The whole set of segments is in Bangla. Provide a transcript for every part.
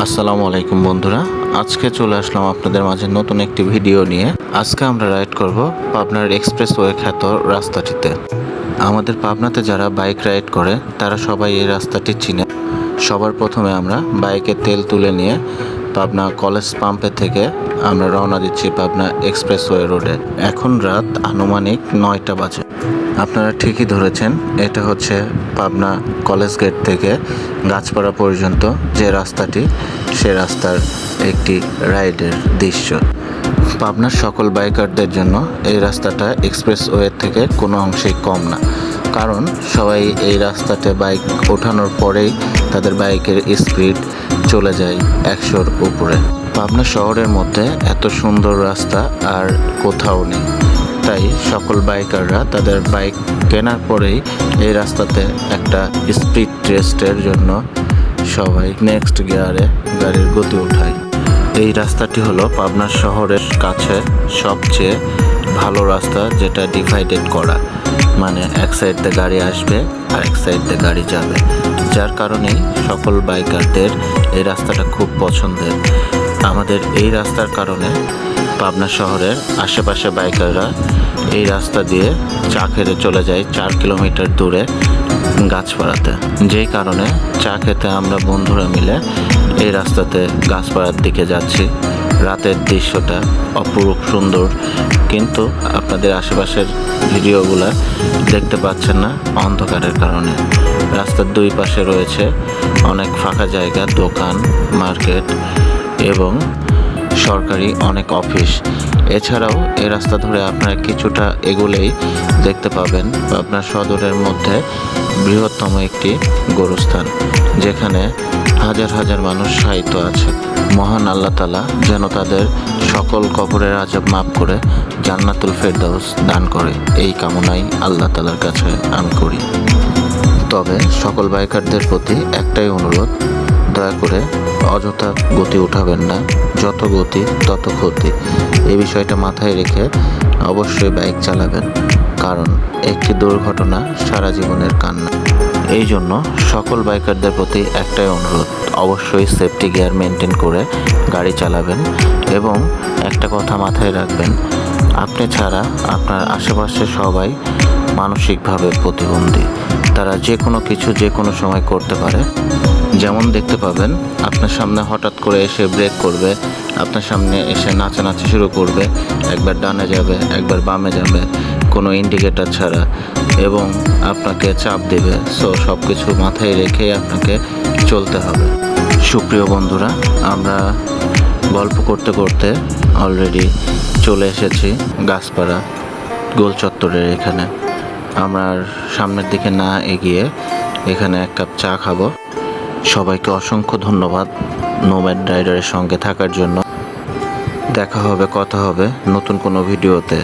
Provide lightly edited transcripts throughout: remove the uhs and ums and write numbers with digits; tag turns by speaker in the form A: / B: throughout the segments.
A: আসসালামু আলাইকুম বন্ধুরা, আজকে চলে আসলাম আপনাদের মাঝে নতুন একটি ভিডিও নিয়ে। আজকে আমরা রাইড করব পাবনার এক্সপ্রেসওয়ে খ্যাত রাস্তাটিতে। আমাদের পাবনাতে যারা বাইক রাইড করে তারা সবাই এই রাস্তাটি চিনে। সবার প্রথমে আমরা বাইকে তেল তুলে নিয়ে পাবনা কলেজ পাম্পে থেকে আমরা রওনা দিচ্ছি পাবনা এক্সপ্রেসওয়ে রোডে। এখন রাত আনুমানিক 9টা বাজে। আপনারা ঠিকই ধরেছেন, এটা হচ্ছে পাবনা কলেজ গেট থেকে গাছপাড়া পর্যন্ত যে রাস্তাটি, সে রাস্তার একটি রাইডের দৃশ্য। পাবনার সকল বাইকারদের জন্য এই রাস্তাটা এক্সপ্রেসওয়ে থেকে কোনো অংশেই কম না, কারণ সবাই এই রাস্তাতে বাইক ওঠানোর পরেই তাদের বাইকের স্পিড চলে যায় 100-র উপরে। পাবনা শহরের মধ্যে এত সুন্দর রাস্তা আর কোথাও নেই, তাই সকল বাইকাররা তাদের বাইক কেনার পরেই এই রাস্তাতে একটা স্পিড টেস্টের জন্য সবাই নেক্সট গিয়ারে গাড়ির গতি ওঠায়। এই রাস্তাটি হলো পাবনা শহরের কাছে সবচেয়ে ভালো রাস্তা, যেটা ডিভাইডেড করা, মানে এক সাইড দিয়ে গাড়ি আসবে আর এক সাইড দিয়ে গাড়ি যাবে, যার কারণেই সকল বাইকারদের এই রাস্তাটা খুব পছন্দের। আমাদের এই রাস্তার কারণে পাবনা শহরের আশেপাশে বাইকাররা এই রাস্তা দিয়ে চা খেতে চলে যায় 4 কিলোমিটার দূরে গাছপাড়াতে, যেই কারণে চা খেতে আমরা বন্ধুরা মিলে এই রাস্তাতে গাছপাড়ার দিকে যাচ্ছি। রাতের দৃশ্যটা অপরূপ সুন্দর, কিন্তু আপনাদের আশেপাশের ভিডিওগুলো দেখতে পাচ্ছেন না অন্ধকারের কারণে। রাস্তার দুই পাশে রয়েছে অনেক ফাঁকা জায়গা, দোকান, মার্কেট এবং সরকারি অনেক অফিস। এছাড়াও এই রাস্তা ধরে আপনারা কিছুটা এগোলেই দেখতে পাবেন পাবনা সদরের মধ্যে বৃহত্তম একটি গোরস্থান, যেখানে হাজার হাজার মানুষ শায়িত আছে। মহান আল্লাহ তাআলা যেন তাদের সকল কবরের আযাব মাফ করে জান্নাতুল ফেরদাউস দান করে, এই কামনাই আল্লাহ তাআলার কাছে আমি করি। তবে সকল বাইকারদের প্রতি একটাই অনুরোধ, দয়া করে অযথা গতি উঠাবেন না, যত গতি তত ক্ষতি। এই বিষয়টা মাথায় রেখে অবশ্যই বাইক চালাবেন, কারণ একটি দুর্ঘটনা সারা জীবনের কান্না। এই জন্য সকল বাইকারদের প্রতি একটাই অনুরোধ, অবশ্যই সেফটি গিয়ার মেনটেন করে গাড়ি চালাবেন। এবং একটা কথা মাথায় রাখবেন, আপনি ছাড়া আপনার আশেপাশে সবাই মানসিকভাবে প্রতিবন্ধী, তারা যে কোনো কিছু যে কোনো সময় করতে পারে। যেমন দেখতে পাবেন আপনার সামনে হঠাৎ করে এসে ব্রেক করবে, আপনার সামনে এসে নাচানাচি শুরু করবে, একবার ডানে যাবে একবার বামে যাবে কোনো ইন্ডিকেটর ছাড়া, এবং আপনাকে চাপ দেবে। সব কিছু মাথায় রেখেই আপনাকে চলতে হবে। সুপ্রিয় বন্ধুরা, আমরা গল্প করতে করতে অলরেডি চলে এসেছি গাছপাড়া গোল চত্বরের এখানে। আমরা সামনের দিকে না এগিয়ে এখানে এক কাপ চা খাবো। সবাইকে অসংখ্য ধন্যবাদ নোম্যাড রাইডারের সঙ্গে থাকার জন্য। দেখা হবে, কথা হবে নতুন কোনো ভিডিওতে।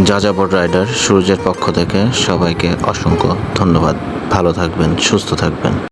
A: যাযাবর রাইডার সূর্যের পক্ষ থেকে সবাইকে অসংখ্য ধন্যবাদ। ভালো থাকবেন, সুস্থ থাকবেন।